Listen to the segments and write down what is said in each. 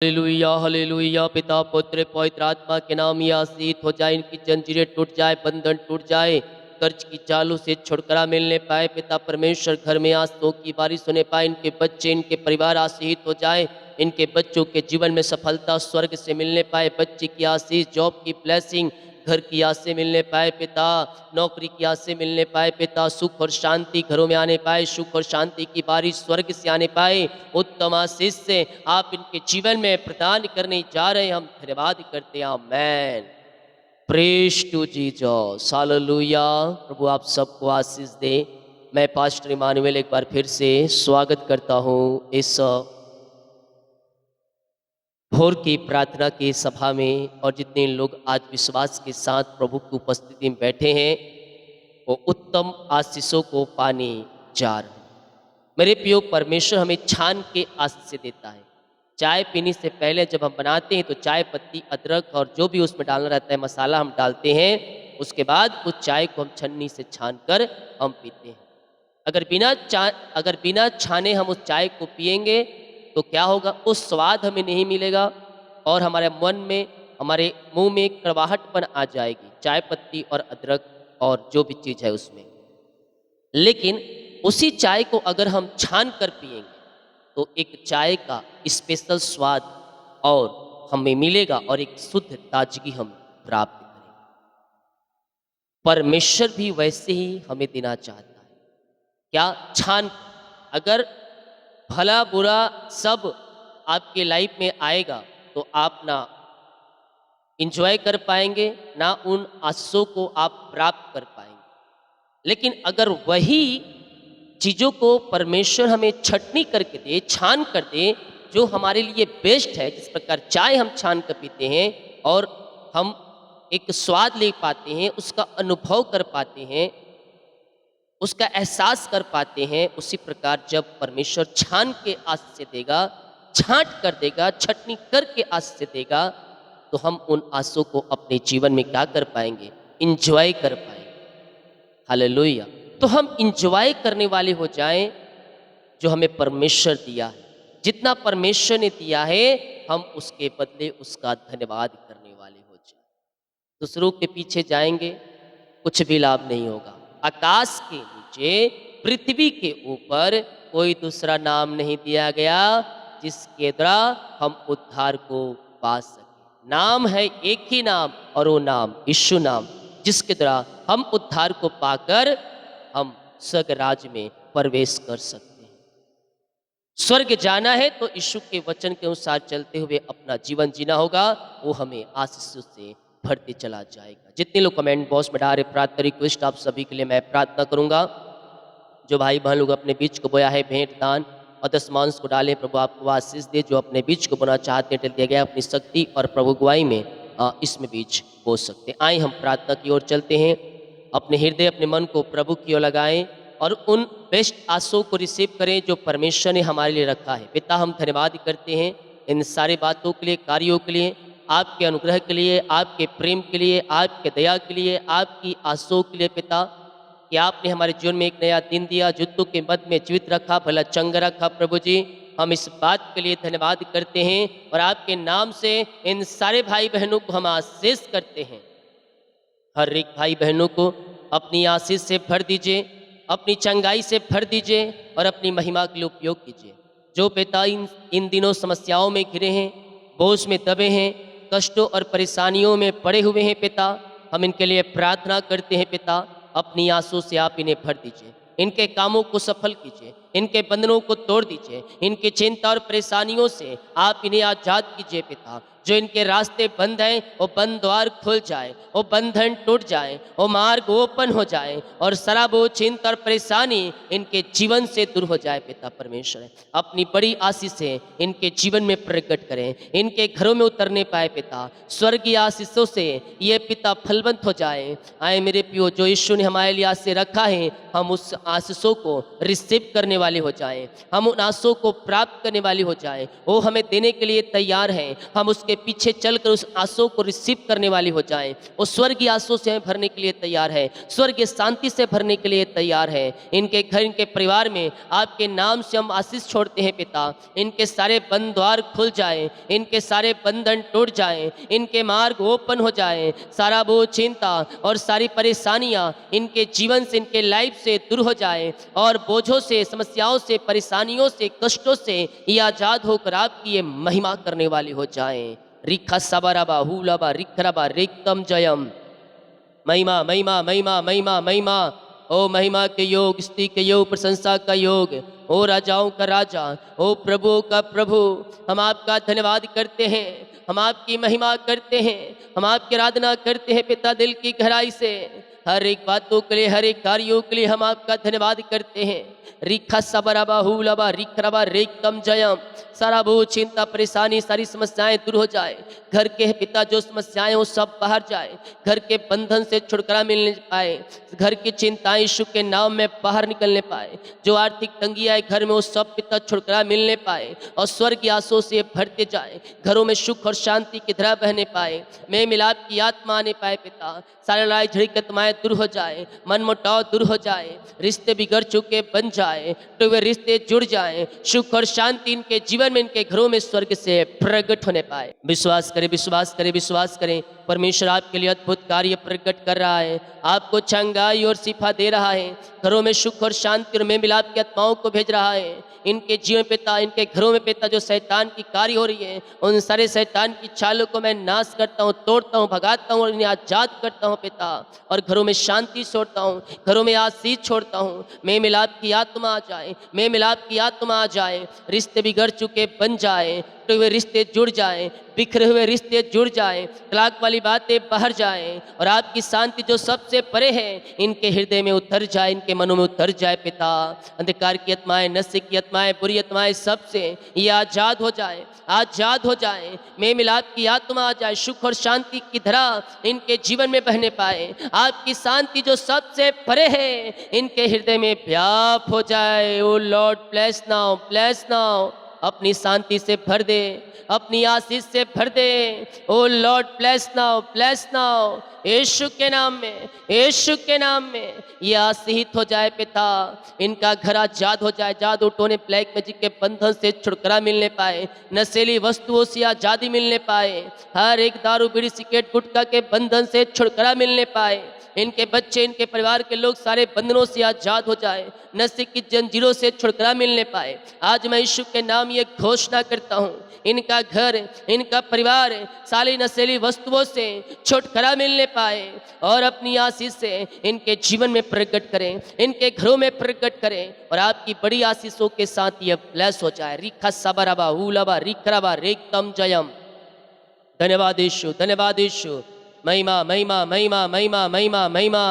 Hallelujah hallelujah. पिता पुत्र पवित्र आत्मा के नाम ये आशीष हो जाए, इनकी जंजीरें टूट जाए, बंधन टूट जाए, कर्ज की चालू से छुटकारा मिलने पाए। पिता परमेश्वर घर में आंसुओं की बारिश होने पाए, इनके बच्चे इनके परिवार आशीष हो जाए, इनके बच्चों के जीवन में सफलता स्वर्ग से मिलने पाए, बच्चे की आशीष, जॉब की ब्लेसिंग, घर की आस से मिलने पाए पिता, नौकरी की आस से मिलने पाए पिता, सुख और शांति घरों में आने पाए, सुख और शांति की बारिश स्वर्ग से आने पाए, उत्तम आशीष से आप इनके जीवन में प्रदान करने जा रहे हैं। हम धन्यवाद करते हैं। Amen. Praise to Jesus, hallelujah. प्रभु आप सबको आशीष दे। मैं पास्टर इमानुएल एक बार फिर से स्वागत करता हूँ इस भोर की प्रार्थना की सभा में, और जितने लोग आज विश्वास के साथ प्रभु की उपस्थिति में बैठे हैं वो उत्तम आशीषों को पाने जा रहे हैं। मेरे प्रियो, परमेश्वर हमें छान के आशीष देता है। चाय पीने से पहले जब हम बनाते हैं तो चाय पत्ती, अदरक और जो भी उसमें डालना रहता है मसाला हम डालते हैं। उसके बाद उस चाय को हम छन्नी से छान कर हम पीते हैं। अगर बिना छाने हम उस चाय को पिएंगे तो क्या होगा? उस स्वाद हमें नहीं मिलेगा और हमारे मन में, हमारे मुंह में कड़वाहटपन आ जाएगी, चाय पत्ती और अदरक और जो भी चीज़ है उसमें। लेकिन उसी चाय को अगर हम छान कर पिएंगे तो एक चाय का स्पेशल स्वाद और हमें मिलेगा और एक शुद्ध ताजगी हम प्राप्त करेंगे। परमेश्वर भी वैसे ही हमें देना चाहता है। क्या? छान। अगर भला बुरा सब आपके लाइफ में आएगा तो आप ना इंजॉय कर पाएंगे, ना उन आशीषों को आप प्राप्त कर पाएंगे। लेकिन अगर वही चीज़ों को परमेश्वर हमें छटनी करके दे, छान कर दे, जो हमारे लिए बेस्ट है, जिस प्रकार चाय हम छान कर पीते हैं और हम एक स्वाद ले पाते हैं, उसका अनुभव कर पाते हैं, उसका एहसास कर पाते हैं, उसी प्रकार जब परमेश्वर छान के आशीष से देगा, छांट कर देगा, छटनी करके आशीष से देगा, तो हम उन आशीषों को अपने जीवन में क्या कर पाएंगे? इंजॉय कर पाएंगे। हालेलुया। तो हम इंजॉय करने वाले हो जाएं जो हमें परमेश्वर दिया है। जितना परमेश्वर ने दिया है हम उसके बदले उसका धन्यवाद करने वाले हो जाएं। दूसरों के पीछे जाएंगे, कुछ भी लाभ नहीं होगा। आकाश के नीचे, पृथ्वी के ऊपर कोई दूसरा नाम नहीं दिया गया जिसके द्वारा हम उद्धार को पा सके। नाम है एक ही नाम, और वो नाम यीशु नाम, जिसके द्वारा हम उद्धार को पाकर हम स्वर्ग राज्य में प्रवेश कर सकते हैं। स्वर्ग जाना है तो यीशु के वचन के अनुसार चलते हुए अपना जीवन जीना होगा, वो हमें आशीषों से भरते चला जाएगा। जितने लोग कमेंट बॉक्स में डाल रहे प्रार्थना रिक्वेस्ट, आप सभी के लिए मैं प्रार्थना करूंगा। जो भाई बहन लोग अपने बीच को बोया है भेंट दान और दशमांश को डालें, प्रभु आपको आशीष दे। जो अपने बीच को बोना चाहते हैं, दिया गया अपनी शक्ति और प्रभु गुआई में इसमें बीच बो सकते। आए हम प्रार्थना की ओर चलते हैं। अपने हृदय, अपने मन को प्रभु की ओर लगाएं और उन बेस्ट आशों को रिसीव करें जो परमेश्वर ने हमारे लिए रखा है। पिता, हम धन्यवाद करते हैं इन सारी बातों के लिए, कार्यों के लिए, आपके अनुग्रह के लिए, आपके प्रेम के लिए, आपके दया के लिए, आपकी आशों के लिए। पिता, कि आपने हमारे जीवन में एक नया दिन दिया, जुत्तों के मध्य में जीवित रखा, भला चंगा रखा। प्रभु जी, हम इस बात के लिए धन्यवाद करते हैं और आपके नाम से इन सारे भाई बहनों को हम आशीष करते हैं। हर एक भाई बहनों को अपनी आशीष से भर दीजिए, अपनी चंगाई से भर दीजिए और अपनी महिमा के लिए उपयोग कीजिए। जो पिता इन दिनों समस्याओं में घिरे हैं, बोझ में दबे हैं, कष्टों और परेशानियों में पड़े हुए हैं, पिता, हम इनके लिए प्रार्थना करते हैं। पिता, अपनी आंसू से आप इन्हें भर दीजिए, इनके कामों को सफल कीजिए, इनके बंधनों को तोड़ दीजिए, इनकी चिंता और परेशानियों से आप इन्हें आजाद कीजिए। पिता, जो इनके रास्ते बंद हैं वो बंद द्वार खुल जाए, वो बंधन टूट जाए, वो मार्ग ओपन हो जाए और शराबो, चिंता और परेशानी इनके जीवन से दूर हो जाए। पिता परमेश्वर, अपनी बड़ी आशीष से इनके जीवन में प्रकट करें, इनके घरों में उतरने पाए। पिता, स्वर्गीय आशीषों से ये पिता फलवंत हो जाए। आए मेरे पियो, जो यीशु ने हमारे लिए आशीष रखा है, हम उस आशीषों को रिसीव करने वाले हो जाएं, हम उन आंसुओं को प्राप्त करने वाले हो जाएं। वो हमें देने के लिए तैयार हैं, हम उसके पीछे चलकर उस आंसुओं को रिसीव करने वाले हो जाएं। वो स्वर्गीय आंसुओं से हमें भरने के लिए तैयार है, स्वर्गीय शांति से भरने के लिए तैयार है। इनके घर, इनके परिवार में आपके नाम से हम आशीष छोड़ते हैं पिता। इनके सारे बंद द्वार खुल जाएं, इनके सारे बंधन टूट जाएं, इनके मार्ग ओपन हो जाएं, सारा बोझ, चिंता और सारी परेशानियां इनके जीवन से, इनके लाइफ से दूर हो जाए और बोझों से, समस्याओं से, परेशानियों से, कष्टों से ये आजाद होकर आपकी ये महिमा करने वाले हो जाएं। रिखा सबराबा हुलाबा रिखराबा रेक्तम जयम। महिमा महिमा महिमा महिमा महिमा। ओ महिमा के योग, स्तुति के योग, प्रशंसा का योग, ओ राजाओं का राजा, ओ प्रभुओं का प्रभु, हम आपका धन्यवाद करते हैं, हम आपकी महिमा करते हैं, हम आपकी आराधना करते हैं पिता दिल की गहराई से। हर एक बातों के लिए, हर एक कार्यों के लिए हम आपका धन्यवाद करते हैं। रिखा सबराबा हुलाबा रिखराबा रेक्तम जयम। सारा बोझ, चिंता, परेशानी, सारी समस्याएं दूर हो जाए। घर के पिता जो समस्याएं वो सब बाहर जाए, घर के बंधन से छुटकारा मिलने पाए, घर की चिंताएं यीशु के नाम में बाहर निकलने पाए, जो आर्थिक तंगी आए घर में वो सब पिता छुटकारा मिलने पाए और स्वर्ग की आंसुओं से भरते जाए, घरों में सुख और शांति की धारा बहने पाए, मेल मिलाप की आत्मा आने पाए पिता। सारी लड़ाई झगड़ी की आत्माएं दूर हो जाए, मन मुटाव दूर हो जाए, रिश्ते बिगड़ चुके बन जाए तो वे रिश्ते जुड़ जाए, सुख और शांति इनके जीवन में, इनके घरों में स्वर्ग से प्रकट होने पाए। विश्वास करें, विश्वास करें, विश्वास करें। परमेश्वर आपके लिए अद्भुत कार्य प्रकट कर रहा है, आपको चंगाई और शिफा दे रहा है, घरों में सुख और शांति और मेल मिलाप की आत्माओं को भेज रहा है। इनके जीवन पिता, इनके घरों में पिता जो शैतान की कार्य हो रही है, उन सारे शैतान की चालों को मैं नाश करता हूँ, तोड़ता हूँ, भगाता हूँ और इन्हें आजाद करता हूँ पिता। और घरों में शांति छोड़ता हूँ, घरों में आशीष छोड़ता हूँ। मेल मिलाप की आत्मा आ जाए, मेल मिलाप की आत्मा आ जाए, रिश्ते बिगड़ चुके बन जाए तो वे रिश्ते जुड़ जाएं, बिखरे हुए रिश्ते जुड़ जाएं, तलाक वाली बातें बाहर जाएं और आपकी शांति जो सबसे परे है इनके हृदय में उतर जाए, इनके मनों में उतर जाए पिता। अंधकार की आत्माएं, नशे की आत्माएं, बुरी आत्माएं सबसे ये आजाद हो जाए, आजाद हो जाए। मेल मिलाप की आत्मा आ जाए, सुख और शांति की धारा इनके जीवन में बहने पाए। आपकी शांति जो सबसे परे है इनके हृदय में व्याप हो जाए। O Lord bless now, bless now. अपनी शांति से भर दे, अपनी आशीष से भर दे। O Lord bless now, bless now. यीशु के नाम में, यीशु के नाम में ये आशीषित हो जाए पिता। इनका घर आजाद हो जाए, जादू टोने ब्लैक मैजिक के बंधन से छुटकारा मिलने पाए, नशीली वस्तुओं से आजादी मिलने पाए, हर एक दारू बीड़ी सिगरेट गुटखा के बंधन से छुटकारा मिलने पाए। इनके बच्चे, इनके परिवार के लोग सारे बंधनों से आजाद हो जाए, नशे की जंजीरों से छुटकारा मिलने पाए। आज मैं यीशु के नाम ये घोषणा करता हूँ, इनका घर, इनका परिवार सारी नशीली वस्तुओं से छुटकारा मिलने पाए और अपनी आशीष से इनके जीवन में प्रकट करें, इनके घरों में प्रकट करें और आपकी बड़ी आशीषों के साथ ये ब्लेस हो जाए। रिखा सबराबा उलाबा रिखराबा रेक्तम जयम। धन्यवाद यीशु, धन्यवाद यीशु। महिमा महिमा महिमा महिमा महिमा महिमा।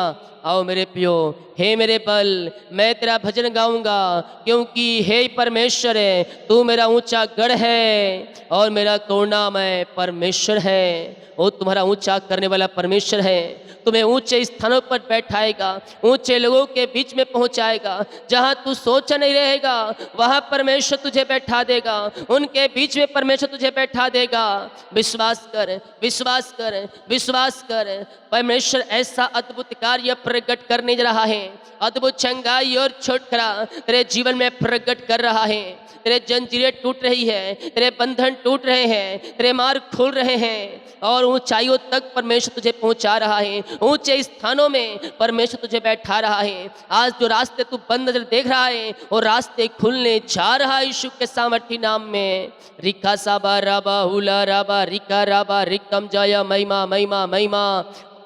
आओ मेरे पियो, हे मेरे बल, मैं तेरा भजन गाऊंगा, क्योंकि हे परमेश्वर है, तू मेरा ऊंचा गढ़ है और मेरा करुणामय परमेश्वर है। वो तुम्हारा ऊंचा करने वाला परमेश्वर है, तुम्हें ऊंचे स्थानों पर बैठाएगा, ऊंचे लोगों के बीच में पहुंचाएगा। जहां तू सोचा नहीं रहेगा वहां परमेश्वर तुझे बैठा देगा, उनके बीच में परमेश्वर तुझे बैठा देगा। विश्वास कर, विश्वास कर, विश्वास कर। परमेश्वर ऐसा अद्भुत कार्य प्रकट करने जा रहा है, अद्भुत चंगाई और छुटकारा तेरे जीवन में प्रकट कर रहा है। तेरे जंजीरें टूट रही है, तेरे बंधन टूट रहे हैं, तेरे मार्ग खुल रहे हैं और ऊंचाइयों तक परमेश्वर तुझे पहुंचा रहा है, ऊंचे स्थानों में परमेश्वर तुझे बैठा रहा है। आज जो रास्ते तू बंद नजर देख रहा है वो रास्ते खुलने जा रहा है यीशु के सामर्थी नाम में। रिका साबा राबा हुला राबा रिका राबा रिकम जय। महिमा महिमा महिमा।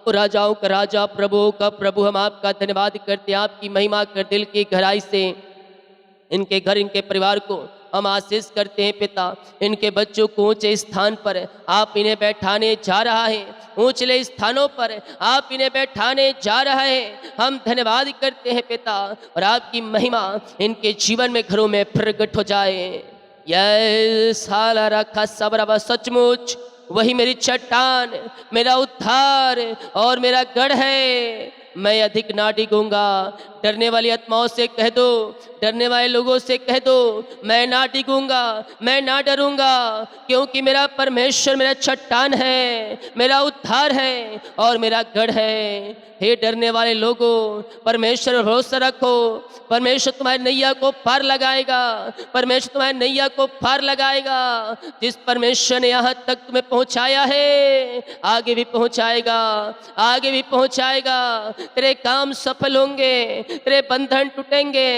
राजाओं का राजा, प्रभुओं का प्रभु, हम आपका धन्यवाद करते हैं, आपकी महिमा कर दिल की गहराई से। इनके घर, इनके परिवार को हम आशीष करते हैं पिता। इनके बच्चों को ऊंचे स्थान पर आप इन्हें बैठाने जा रहा है, ऊंचले स्थानों पर आप इन्हें बैठाने जा रहा है। हम धन्यवाद करते हैं पिता और आपकी महिमा इनके जीवन में, घरों में प्रकट हो जाए। यह साला रखा सबरा, सचमुच वही मेरी चट्टान, मेरा उद्धार और मेरा गढ़ है। मैं अधिक ना डिगूंगा, डरने वाली आत्माओं से कह दो, डरने वाले लोगों से कह दो, मैं ना डिगूंगा, मैं ना डरूंगा, क्योंकि मेरा परमेश्वर मेरा चट्टान है, मेरा उद्धार है और मेरा गढ़ है। हे डरने वाले लोगों, परमेश्वर पर भरोसा रखो, परमेश्वर तुम्हारी नैया को पार लगाएगा, परमेश्वर तुम्हारी नैया को पार लगाएगा। जिस परमेश्वर ने यहाँ तक तुम्हें पहुँचाया है, आगे भी पहुँचाएगा, आगे भी पहुँचाएगा। तेरे काम सफल होंगे, तेरे बंधन टूटेंगे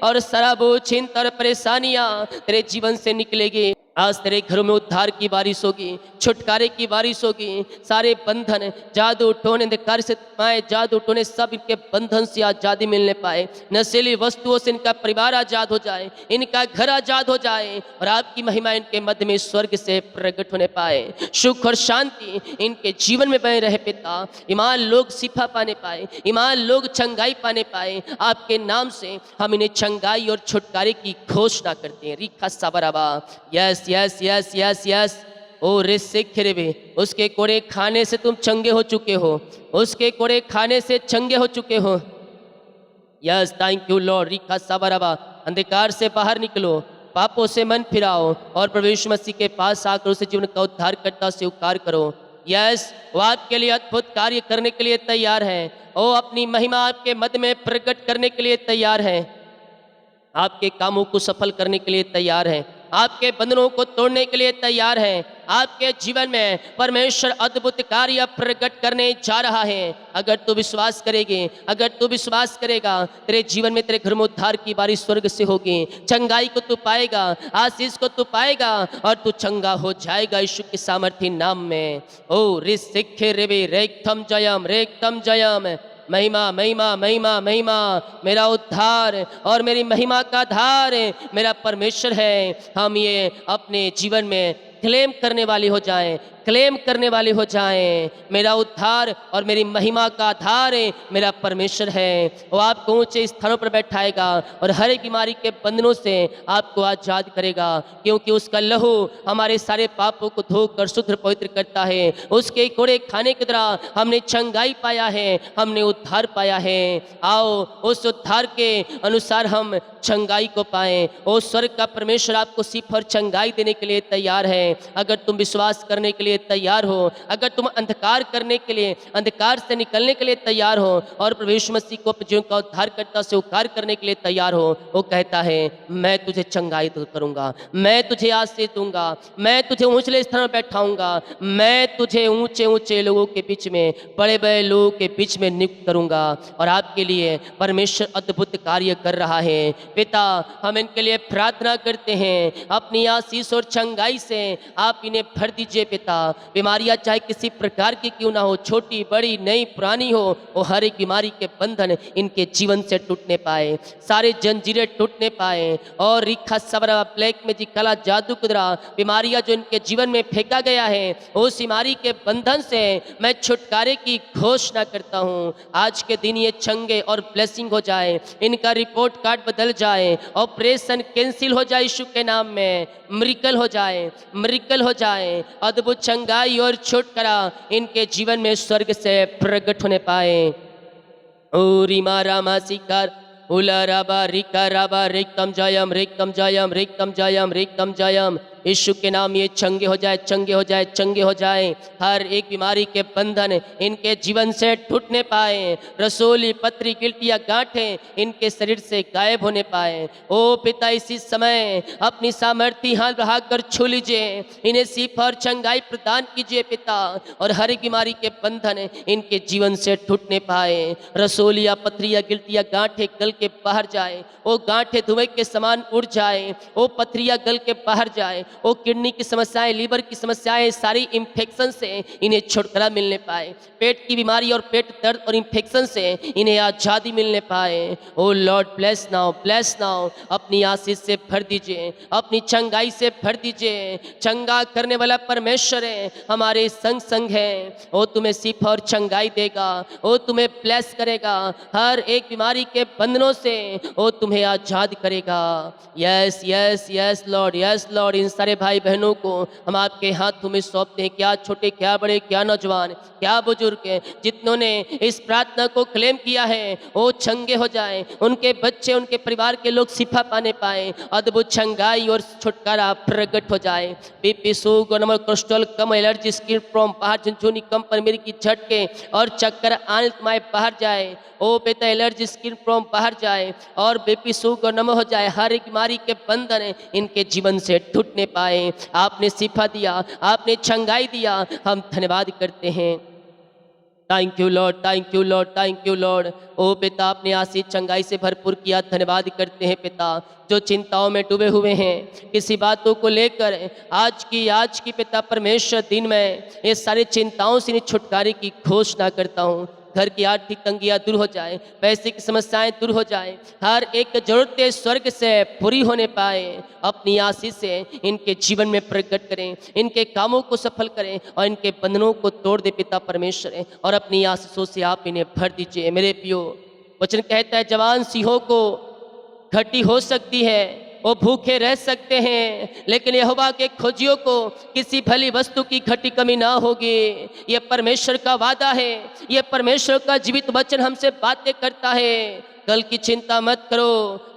और शराबो चिंता और परेशानियां तेरे जीवन से निकलेगी। आज तेरे घरों में उद्धार की बारिश होगी, छुटकारे की बारिश होगी। सारे बंधन, जादू टोने, अंधकार से पाए जादू टोने, सब इनके बंधन से आज़ादी मिलने पाए। नशीली वस्तुओं से इनका परिवार आज़ाद हो जाए, इनका घर आज़ाद हो जाए और आपकी महिमा इनके मध्य में स्वर्ग से प्रकट होने पाए। सुख और शांति इनके जीवन में बने रहे पिता। ईमान लोग शिफा पाने पाए, ईमान लोग चंगाई पाने पाए। आपके नाम से हम इन्हें चंगाई और छुटकारे की घोषणा करते हैं। रिखा सबराबा, yes yes yes yes yes. ओ रे सिख रे बे, उसके कोड़े खाने से तुम चंगे हो चुके हो, उसके कोड़े खाने से चंगे हो चुके हो। Yes, thank you Lord. रिखा सबराबा, अंधकार से बाहर निकलो, पापों से मन फिराओ और प्रभु यीशु मसीह के पास आकर उसे जीवन का उद्धार करता स्वीकार करो। यस, वो आपके लिए अद्भुत कार्य करने के लिए तैयार है। वो अपनी महिमा आपके मध्य में प्रकट करने के लिए तैयार है, आपके कामों को सफल करने के लिए तैयार है, आपके बंधनों को तोड़ने के लिए तैयार है। आपके जीवन में परमेश्वर अद्भुत कार्य प्रकट करने जा रहा है। अगर तू विश्वास करेगी, अगर तू विश्वास करेगा, तेरे जीवन में, तेरे घर में उद्धार की बारिश स्वर्ग से होगी। चंगाई को तू पाएगा, आशीष को तू पाएगा और तू चंगा हो जाएगा यीशु के सामर्थी नाम में। ओ रि सिखे रेबे रेक्तम जयम, रेक्तम जयम। महिमा महिमा महिमा महिमा, मेरा उद्धार और मेरी महिमा का धार मेरा परमेश्वर है। हम ये अपने जीवन में क्लेम करने वाले हो जाएं, क्लेम करने वाले हो जाएं। मेरा उद्धार और मेरी महिमा का आधार मेरा परमेश्वर है। वो आपको ऊंचे स्थानों पर बैठाएगा और हर एक बीमारी के बंधनों से आपको आजाद करेगा, क्योंकि उसका लहू हमारे सारे पापों को धोकर शुद्ध पवित्र करता है। उसके कोड़े खाने की तरह हमने चंगाई पाया है, हमने उद्धार पाया है। आओ उस उद्धार के अनुसार हम चंगाई को पाएं। ओ स्वर्ग का परमेश्वर आपको सिर्फ और चंगाई देने के लिए तैयार है। अगर तुम विश्वास करने के लिए तैयार हो, अगर तुम अंधकार करने के लिए, अंधकार से निकलने के लिए तैयार हो और प्रभु यीशु मसीह को अपने जीवन का उद्धार करता स्वीकार करने के लिए तैयार हो, वो कहता है मैं तुझे चंगाई करूंगा, मैं तुझे आशीष दूंगा, मैं तुझे ऊंचे स्थान पर बैठाऊंगा, मैं तुझे ऊंचे ऊंचे लोगों के बीच में, बड़े बड़े लोगों के बीच में नियुक्त करूंगा और आपके लिए परमेश्वर अद्भुत कार्य कर रहा है। पिता, हम इनके लिए प्रार्थना करते हैं, अपनी आशीष और चंगाई से आप इन्हें भर दीजिए पिता। बीमारियां चाहे किसी प्रकार की क्यों ना हो, छोटी बड़ी नई पुरानी हो, वो हर एक बीमारी के बंधन इनके जीवन से टूटने पाए, सारे जंजीरें टूटने पाए और रिखा सबरा ब्लैक में जी कला जादू कुदरा बीमारियां जो इनके जीवन में फेंका गया है, उस बीमारी के बंधन से मैं छुटकारे की घोषणा करता हूँ। आज के दिन ये चंगे और ब्लेसिंग हो जाए, इनका रिपोर्ट कार्ड बदल जाए, ऑपरेशन कैंसिल हो जाए यीशु के नाम में, मिरेकल हो जाए, मिरेकल हो जाए, अद्भुत चंगाई और छुटकारा इनके जीवन में स्वर्ग से प्रकट होने पाए। ओ रीमा रामा सिकार उला राबा रिका राबा रिकम जयम, रिकम जयम, रिकम जयम, रिकम जयम। यीशु के नाम ये चंगे हो जाए, चंगे हो जाए, चंगे हो जाए। हर एक बीमारी के बंधन इनके जीवन से टूटने पाए, रसोली पत्री गिल्टियाँ गांठें इनके शरीर से गायब होने पाए। ओ पिता, इसी समय अपनी सामर्थ्य हाथ बढ़ाकर छू लीजिए, इन्हें शिफा और चंगाई प्रदान कीजिए पिता, और हर एक बीमारी के बंधन इनके जीवन से टूटने पाए। रसोलियाँ पथरियाँ गिल्टियाँ गांठें गल के बाहर जाए, वो गांठें धुएं के समान उड़ जाए, वो पथरियाँ गल के बाहर जाए, वो किडनी की समस्याएं, लीवर की समस्याएं, सारी इन्फेक्शन से इन्हें छुटकारा मिलने पाए। पेट की बीमारी और पेट दर्द और इन्फेक्शन से इन्हें आज़ादी मिलने पाए। O Lord bless now, bless now. अपनी आशीष से भर दीजिए, अपनी चंगाई से भर दीजिए। चंगा करने वाला परमेश्वर है, हमारे संग संग है। वो तुम्हें शिफा और चंगाई देगा, वो तुम्हें ब्लेस करेगा, हर एक बीमारी के बंधनों से वो तुम्हें आज़ाद करेगा। Yes yes yes Lord, yes Lord. इन सारे भाई बहनों को हम आपके हाथों में सौंपते हैं, क्या छोटे, क्या बड़े, क्या नौजवान, क्या बुजुर्ग हैं, जितनों ने इस प्रार्थना को क्लेम किया है वो चंगे हो जाएं, उनके बच्चे, उनके परिवार के लोग शिफा पाने पाए, अद्भुत चंगाई और छुटकारा प्रकट हो जाए। बीपी, शुगर, नंबर, कोलेस्ट्रॉल कम, एलर्जी, स्किन प्रॉब्लम बाहर, झुनझुनी कम, पर मेरी की झटके और चक्कर आने तुम्हारे बाहर जाए। ओ बेटा, एलर्जी, स्किन प्रॉब्लम बाहर जाए और बीपी, शुगर नम हो जाए। हर एक बीमारी के बंधन इनके जीवन से टूटने पाए। आपने शिफा दिया, आपने चंगाई दिया, हम धन्यवाद करते हैं। Thank you Lord, thank you Lord, thank you Lord. ओ पिता, आपने आशीष चंगाई से भरपूर किया, धन्यवाद करते हैं पिता। जो चिंताओं में डूबे हुए हैं किसी बातों को लेकर, आज की पिता परमेश्वर दिन में ये सारी चिंताओं से छुटकारे की घोषणा करता हूँ। घर की आर्थिक तंगियाँ दूर हो जाए, पैसे की समस्याएं दूर हो जाए, हर एक जरूरतें स्वर्ग से पूरी होने पाए। अपनी आशीष से इनके जीवन में प्रकट करें, इनके कामों को सफल करें और इनके बंधनों को तोड़ दे पिता परमेश्वर, और अपनी आशीषों से आप इन्हें भर दीजिए। मेरे पियो, वचन कहता है जवान सिंहों को घटी हो सकती है, वो भूखे रह सकते हैं, लेकिन यहोवा के खोजियों को किसी भली वस्तु की घटी कमी ना होगी। ये परमेश्वर का वादा है, ये परमेश्वर का जीवित वचन हमसे बातें करता है। कल की चिंता मत करो,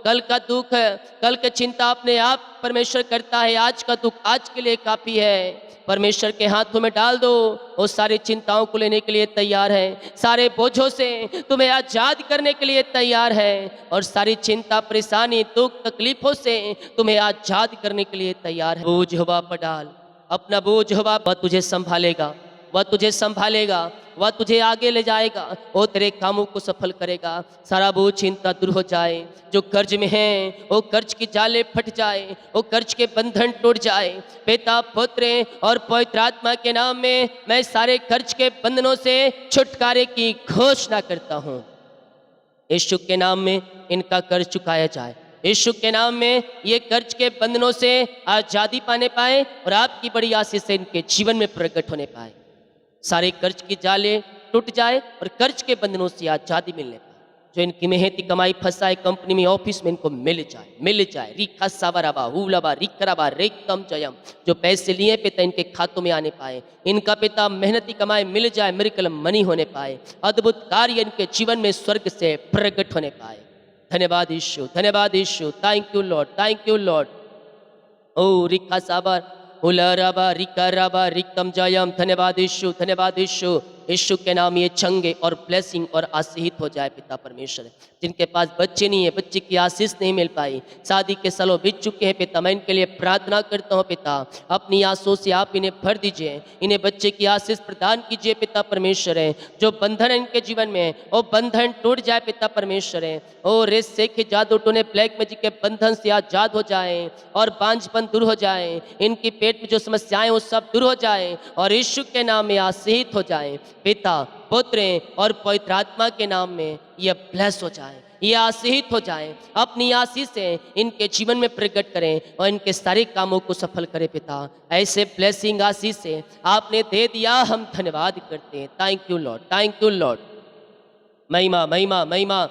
कल का दुख, कल की चिंता अपने आप परमेश्वर करता है। आज का दुख आज के लिए काफ़ी है। परमेश्वर के हाथों में डाल दो, वो सारी चिंताओं को लेने के लिए तैयार है, सारे बोझों से तुम्हें आजाद करने के लिए तैयार है, और सारी चिंता, परेशानी, दुख, तकलीफों से तुम्हें आजाद करने के लिए तैयार है। बोझ यहोवा पर डाल, अपना बोझ यहोवा पर, तुझे संभालेगा, वह तुझे संभालेगा, वह तुझे आगे ले जाएगा, वो तेरे कामों को सफल करेगा। सारा बोझ चिंता दूर हो जाए। जो कर्ज में है वो कर्ज की जाले फट जाए, वो कर्ज के बंधन टूट जाए। पिता, पुत्र और पवित्र आत्मा के नाम में मैं सारे कर्ज के बंधनों से छुटकारे की घोषणा करता हूँ। यीशु के नाम में इनका कर्ज चुकाया जाए। यीशु के नाम में ये कर्ज के बंधनों से आज़ादी पाने पाए और आपकी बड़ी आशीष से इनके जीवन में प्रकट होने पाए। सारे कर्ज की जाले टूट जाए और कर्ज के बंधनों से आज़ादी मिलने पाए। जो इनकी मेहनती कमाई फंसाए कंपनी में, ऑफिस में, इनको मिल जाए। रिखा सावराबा हुलाबा रिकराबा रेकम जयम। जो पैसे लिए पिता इनके खातों में आने पाए, इनका पिता मेहनती कमाई मिल जाए, मिरेकल मनी होने पाए, अद्भुत कार्य इनके जीवन में स्वर्ग से प्रकट होने पाए। धन्यवाद यीशु, धन्यवाद यीशु, thank you Lord, thank you Lord. ओ रिखा साबर उलराबा रिकराबा रिकम जयम। धन्यवाद यीशु, धन्यवाद यीशु। यीशु के नाम ये चंगे और ब्लेसिंग और आशीषित हो जाए पिता परमेश्वर। जिनके पास बच्चे नहीं है, बच्चे की आशीष नहीं मिल पाई, शादी के सालों बीत चुके हैं पिता, मैं इनके लिए प्रार्थना करता हूँ पिता, अपनी आंसुओं से आप इन्हें भर दीजिए, इन्हें बच्चे की आशीष प्रदान कीजिए पिता परमेश्वर है। जो बंधन है इनके जीवन में वो बंधन टूट जाए पिता परमेश्वर है। ओ रेस से के जादू टोने ब्लैक मैजिक के बंधन से आजाद हो जाए और बांझपन दूर हो जाए। इनकी पेट में जो समस्याएं वो सब दूर हो जाए और यीशु के नाम में आशीषित हो जाए। पिता, पुत्र और पवित्र आत्मा के नाम में यह ब्लेस हो जाए, ये आशीषित हो जाए। अपनी आशीष से इनके जीवन में प्रकट करें और इनके सारे कामों को सफल करें पिता। ऐसे ब्लेसिंग आशीष से आपने दे दिया, हम धन्यवाद करते हैं। Thank you Lord, thank you Lord. महिमा महिमा महिमा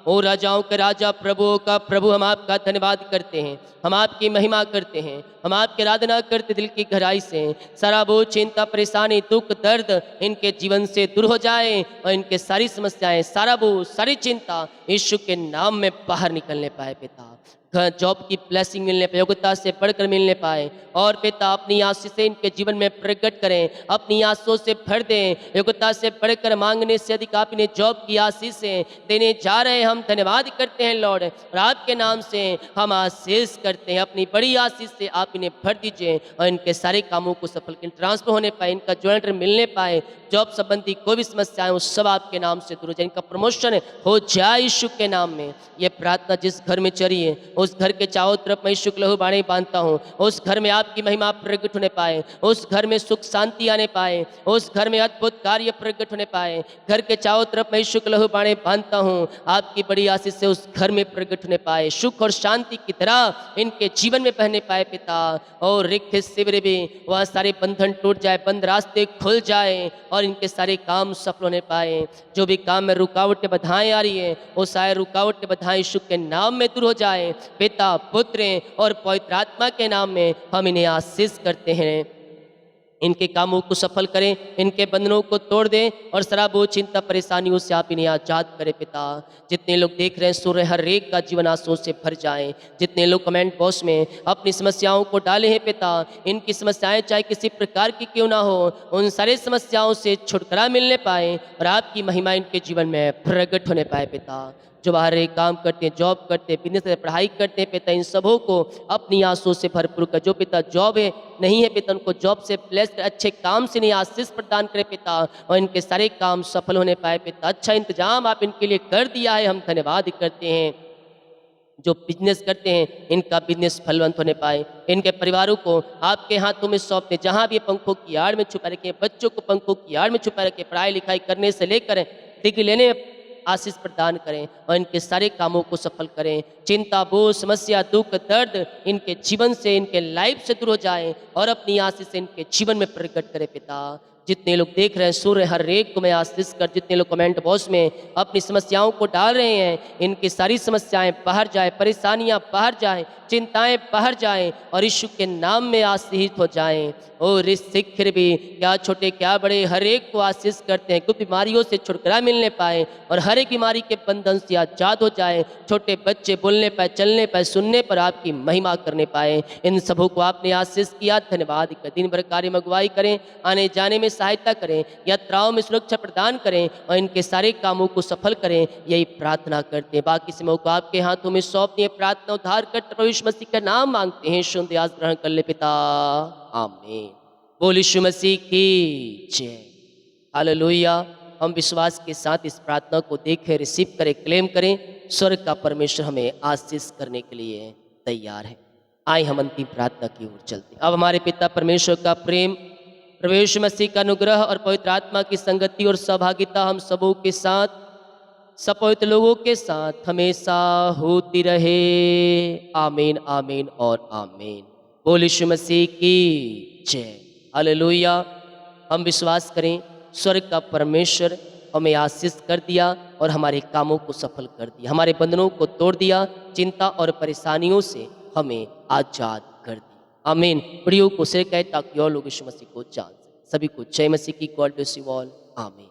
ओ राजाओं के राजा, प्रभुओं का प्रभु, हम आपका धन्यवाद करते हैं, हम आपकी महिमा करते हैं, हम आपकी आराधना करते दिल की गहराई से। सारा बोझ, चिंता, परेशानी, दुख, दर्द इनके जीवन से दूर हो जाए और इनके सारी समस्याएं, सारा बोझ, सारी चिंता यीशु के नाम में बाहर निकलने पाए पिता। जॉब की ब्लेसिंग मिलने पाए, योग्यता से बढ़कर मिलने पाए, और पिता अपनी आशीष से इनके जीवन में प्रकट करें, अपनी आशीषों से भर दें। योग्यता से बढ़कर मांगने से अधिक आप इन्हें जॉब की आशीष से देने जा रहे हैं। हम धन्यवाद करते हैं लॉर्ड, और आपके नाम से हम आशीष करते हैं। अपनी बड़ी आशीष से आप इन्हें भर दीजिए और इनके सारे कामों को सफल करें, ट्रांसफर होने पाए, इनका ज्वाइंटर मिलने पाए, जॉब संबंधी कोई भी समस्याएं वो सब आपके नाम से दूर हो जाए, इनका प्रमोशन हो जाए यीशु के नाम में। ये प्रार्थना जिस घर में चली है उस घर के चारों तरफ मैं यीशु के लहू बाणे बांधता हूँ। उस घर में आपकी महिमा प्रकट होने पाए, उस घर में सुख शांति आने पाए, उस घर में अद्भुत कार्य प्रकट होने पाए। घर के चारों तरफ मैं यीशु के लहू बाणे बांधता हूँ, आपकी बड़ी आशीष से उस घर में प्रकट होने पाए, सुख और शांति की तरह इनके जीवन में बहने पाए पिता। और रिक्त शिविर भी वह सारे बंधन टूट जाए, बंद रास्ते खुल जाए और इनके सारे काम सफल होने पाए। जो भी काम में रुकावटें बाधाएं आ रही है वो सारे रुकावटें बाधाएं यीशु के नाम में दूर हो जाए। पिता, पुत्र और पवित्र आत्मा के नाम में हम इन्हें आशीष करते हैं। इनके कामों को सफल करें, इनके बंधनों को तोड़ दें और शराबों, चिंता, परेशानियों से आप इन्हें आजाद करें पिता। जितने लोग देख रहे हैं सूर्य हर एक का जीवन आंसुओं से भर जाए। जितने लोग कमेंट बॉक्स में अपनी समस्याओं को डाले हैं पिता, इनकी समस्याएं चाहे किसी प्रकार की क्यों ना हो, उन सारी समस्याओं से छुटकारा मिलने पाए और आपकी महिमा इनके जीवन में प्रकट होने पाए पिता। जो बाहर एक काम करते हैं, जॉब करते हैं, बिजनेस पढ़ाई करते हैं पिता, इन सबों को अपनी आंसुओं से भरपूर कर। जो पिता जॉब है नहीं है पिता, उनको जॉब से ब्लेस कर, अच्छे काम से नहीं आशीष प्रदान करे पिता और इनके सारे काम सफल होने पाए पिता। अच्छा इंतजाम आप इनके लिए कर दिया है, हम धन्यवाद करते हैं। जो बिजनेस करते हैं इनका बिजनेस फलवंत होने पाए। इनके परिवारों को आपके हाथों में सौंपते, जहाँ भी पंखों की आड़ में छुपा रखें, बच्चों को पंखों की आड़ में छुपा रखें, पढ़ाई लिखाई करने से लेकर डिग्री लेने में आशीष प्रदान करें और इनके सारे कामों को सफल करें। चिंता, बोझ, समस्या, दुख, दर्द इनके जीवन से, इनके लाइफ से दूर हो जाए और अपनी आशीष से इनके जीवन में प्रकट करें पिता। जितने लोग देख रहे हैं सूर्य हर एक को मैं आशीष कर। जितने लोग कमेंट बॉक्स में अपनी समस्याओं को डाल रहे हैं, इनकी सारी समस्याएं बाहर जाए, परेशानियां बाहर जाएं, चिंताएं बाहर जाएं और यीशु के नाम में आशीषित हो जाएं। और इस शिखर भी क्या छोटे क्या बड़े हर एक को आशीष करते हैं, कुछ बीमारियों से छुटकारा मिलने पाए और हर एक बीमारी के बंधन से आजाद हो जाए। छोटे बच्चे बोलने पाए, चलने पाए, सुनने पर आपकी महिमा करने पाए। इन सबों को आपने आशीष किया, धन्यवाद कर। दिन भर कार्य में अगुवाई करें, आने जाने में सहायता करें, यात्राओं में सुरक्षा प्रदान करें और इनके सारे कामों को सफल करें, यही प्रार्थना करते हैं। बाकी समयों को आपके हाथों में सौंपते हैं। प्रार्थना उद्धार करते प्रभु यीशु मसीह का नाम मांगते हैं। शुद्ध आज ग्रहण कर ले पिता, आमीन। बोल यीशु मसीह की जय, हालेलुया। हम विश्वास के साथ इस प्रार्थना को देखें, रिसीव करें, क्लेम करें। स्वर्ग का परमेश्वर हमें आशीष करने के लिए तैयार है। आए हम अंतिम प्रार्थना की ओर चलते हैं। अब हमारे पिता परमेश्वर का प्रेम, प्रभु यीशु मसीह का अनुग्रह और पवित्र आत्मा की संगति और सहभागिता हम सबों के साथ, सपवित्र लोगों के साथ हमेशा होती रहे। आमीन, आमीन और आमीन। बोल यीशु मसीह की जय, हालेलुया। हम विश्वास करें स्वर्ग का परमेश्वर हमें आशीष कर दिया और हमारे कामों को सफल कर दिया, हमारे बंधनों को तोड़ दिया, चिंता और परेशानियों से हमें आजाद कर दिया। आमीन। प्रियो को से कहे ताकि और लोग यीशु मसीह को जान सकें। सभी को जय मसीह की, गॉड ब्लेस यू ऑल। आमीन।